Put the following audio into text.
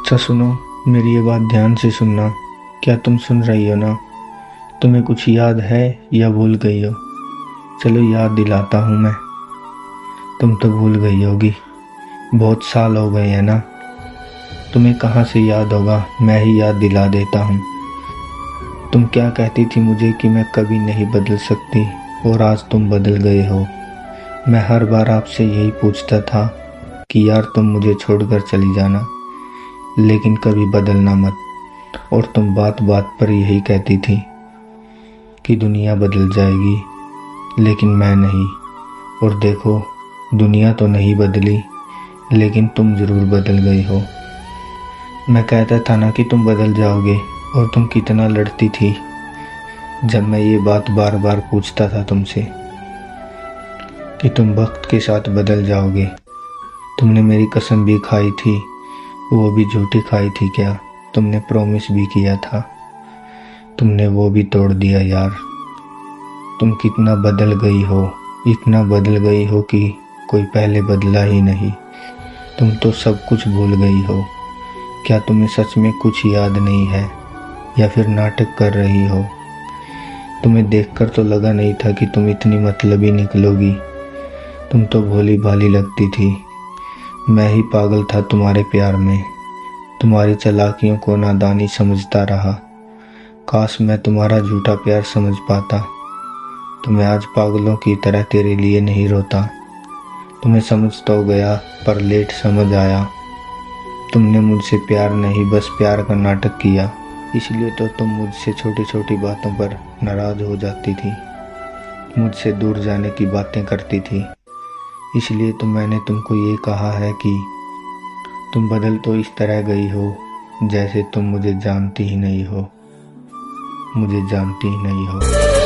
अच्छा सुनो, मेरी ये बात ध्यान से सुनना। क्या तुम सुन रही हो ना? तुम्हें कुछ याद है या भूल गई हो? चलो याद दिलाता हूँ मैं। तुम तो भूल गई होगी, बहुत साल हो गए हैं ना। तुम्हें कहाँ से याद होगा, मैं ही याद दिला देता हूँ। तुम क्या कहती थी मुझे कि मैं कभी नहीं बदल सकती, और आज तुम बदल गए हो। मैं हर बार आपसे यही पूछता था कि यार तुम मुझे छोड़कर चली जाना, लेकिन कभी बदलना मत। और तुम बात बात पर यही कहती थी कि दुनिया बदल जाएगी, लेकिन मैं नहीं। और देखो, दुनिया तो नहीं बदली, लेकिन तुम ज़रूर बदल गई हो। मैं कहता था ना कि तुम बदल जाओगे, और तुम कितना लड़ती थी जब मैं ये बात बार बार पूछता था तुमसे कि तुम वक्त के साथ बदल जाओगे। तुमने मेरी कसम भी खाई थी, वो भी झूठी खाई थी क्या? तुमने प्रॉमिस भी किया था, तुमने वो भी तोड़ दिया यार। तुम कितना बदल गई हो, इतना बदल गई हो कि कोई पहले बदला ही नहीं। तुम तो सब कुछ भूल गई हो। क्या तुम्हें सच में कुछ याद नहीं है, या फिर नाटक कर रही हो? तुम्हें देखकर तो लगा नहीं था कि तुम इतनी मतलबी निकलोगी। तुम तो भोली भाली लगती थी। मैं ही पागल था तुम्हारे प्यार में, तुम्हारी चालाकियों को नादानी समझता रहा। काश मैं तुम्हारा झूठा प्यार समझ पाता, तो मैं आज पागलों की तरह तेरे लिए नहीं रोता। तुम्हें समझ तो गया, पर लेट समझ आया। तुमने मुझसे प्यार नहीं, बस प्यार का नाटक किया। इसलिए तो तुम मुझसे छोटी छोटी बातों पर नाराज हो जाती थी, मुझसे दूर जाने की बातें करती थी। इसलिए तो मैंने तुमको ये कहा है कि तुम बदल तो इस तरह गई हो जैसे तुम मुझे जानती ही नहीं हो, मुझे जानती ही नहीं हो।